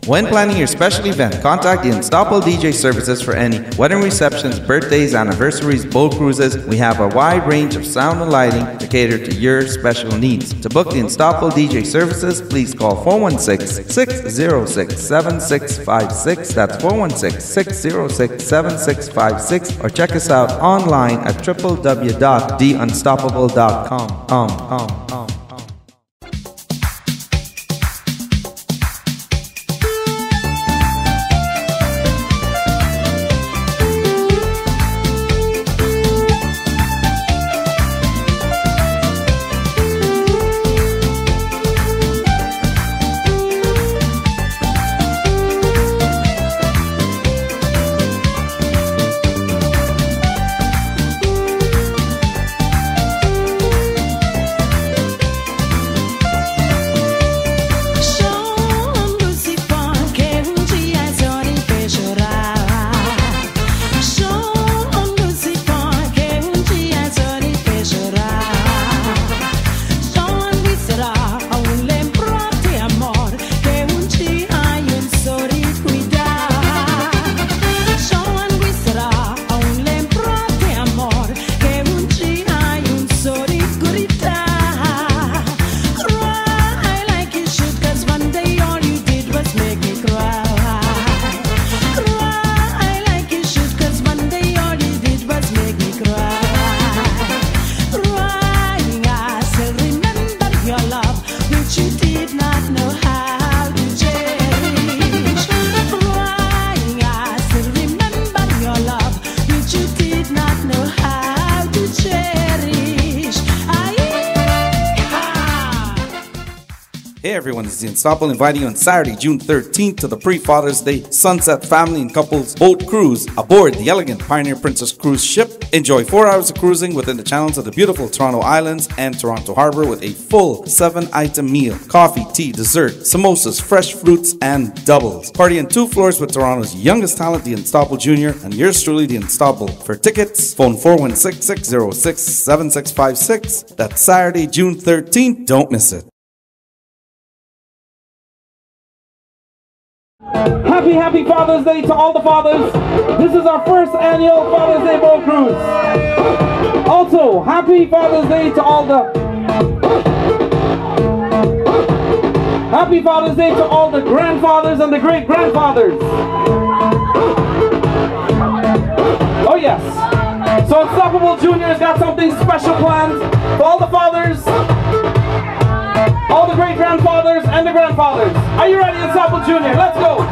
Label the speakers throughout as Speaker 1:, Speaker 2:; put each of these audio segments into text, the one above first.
Speaker 1: When planning your special event, contact the Unstoppable DJ Services for any wedding receptions, birthdays, anniversaries, boat cruises. We have a wide range of sound and lighting to cater to your special needs. To book the Unstoppable DJ Services, please call 416-606-7656. That's 416-606-7656, or check us out online at www.theunstoppable.com. Hey everyone, this is the Unstoppable inviting you on Saturday, June 13th to the pre-Father's Day Sunset Family and Couples Boat Cruise aboard the elegant Pioneer Princess cruise ship. Enjoy 4 hours of cruising within the channels of the beautiful Toronto Islands and Toronto Harbor with a full 7-item meal, coffee, tea, dessert, samosas, fresh fruits, and doubles. Party on 2 floors with Toronto's youngest talent, the Unstoppable Jr., and yours truly, the Unstoppable. For tickets, phone 416-606-7656. That's Saturday, June 13th. Don't miss it.
Speaker 2: Happy Father's Day to all the fathers. This is our first annual Father's Day boat cruise. Also, happy Father's Day to all the grandfathers and the great-grandfathers. Oh yes. So Unstoppable Junior has got something special planned for all the fathers, all the great-grandfathers, and the grandfathers. Are you ready, Unstoppable Junior? Let's go!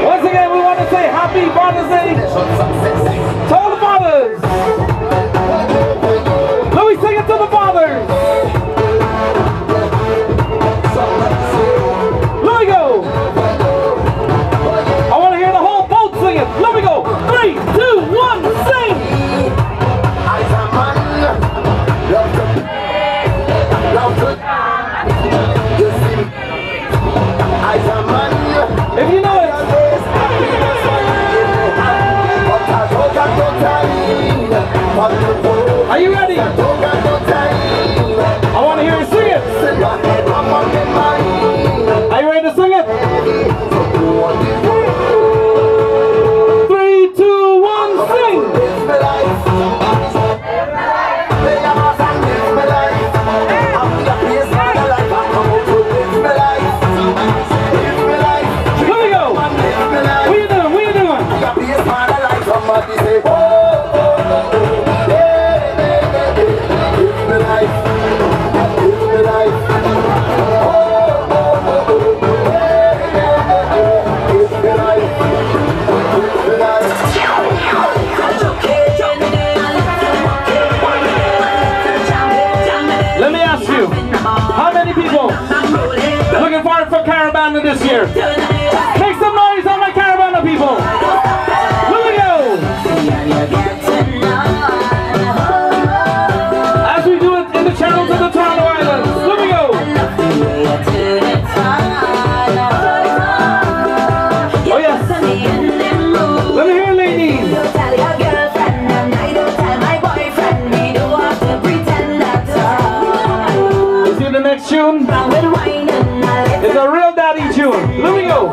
Speaker 2: Once again, we want to say Happy Father's Day to all the fathers! Let me sing it to the fathers! Let me go! I want to hear the whole boat sing it. Let me go. 3, 2, 1, sing. If you know it. Are you ready? I want to hear you sing it. Are you ready to sing it? 3, 2, 1, sing! Here we go! What you doing? What you doing? Let me ask you, how many people looking forward for Caravana this year? Make some noise on my Caravana people! Here we go! As we do it in the channels of the Toronto Islands. Here we go! Oh yes! Let me hear ladies! we go.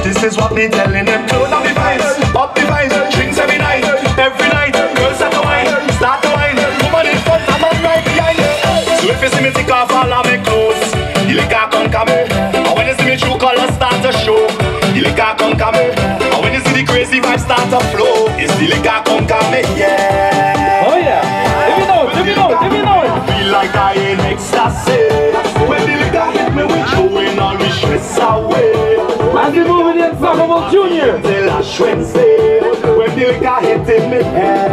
Speaker 3: This is what me telling them. Turn up the vibes, drinks every night, girls start to wine, woman in front and man right behind. So if you see me take off all of my clothes, the liquor come come. And when you see me true colors start to show, the liquor come come. And when you see the crazy vibes start to flow, it's the liquor come come, yeah.
Speaker 2: Oh yeah, if you know it.
Speaker 3: Feel like I in ecstasy. When the liquor hit me, we throwing all the stress away.
Speaker 2: As we move in the Unstoppable Junior.
Speaker 3: Till Ash Wednesday, when the liquor hit in me head.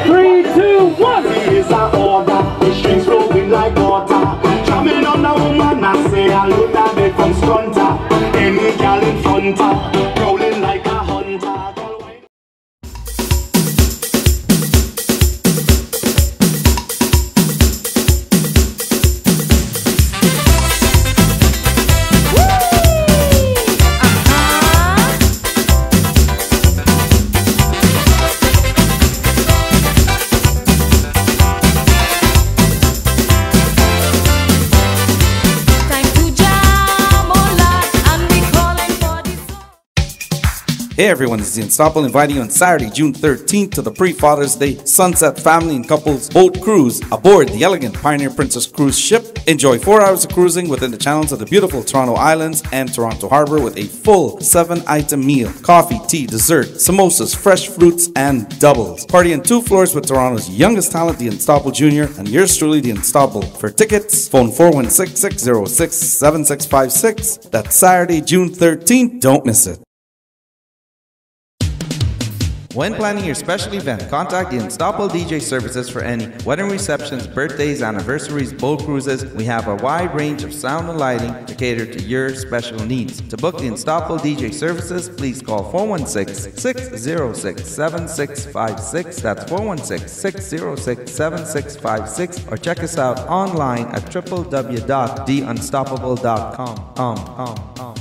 Speaker 2: 3, 2, 1.
Speaker 3: Here's an order, the strings flowing like water. Drumming on a woman, I say I look at me from stunter. Any girl in front of, rolling like a hunter.
Speaker 1: Hey everyone, this is the Unstoppable inviting you on Saturday, June 13th to the pre-Father's Day Sunset Family and Couples Boat Cruise aboard the elegant Pioneer Princess cruise ship. Enjoy 4 hours of cruising within the channels of the beautiful Toronto Islands and Toronto Harbor with a full 7-item meal, coffee, tea, dessert, samosas, fresh fruits, and doubles. Party on 2 floors with Toronto's youngest talent, the Unstoppable Junior, and yours truly, the Unstoppable. For tickets, phone 416-606-7656. That's Saturday, June 13th. Don't miss it. When planning your special event, contact the Unstoppable DJ Services for any wedding receptions, birthdays, anniversaries, boat cruises. We have a wide range of sound and lighting to cater to your special needs. To book the Unstoppable DJ Services, please call 416-606-7656. That's 416-606-7656. Or check us out online at www.theunstoppable.com.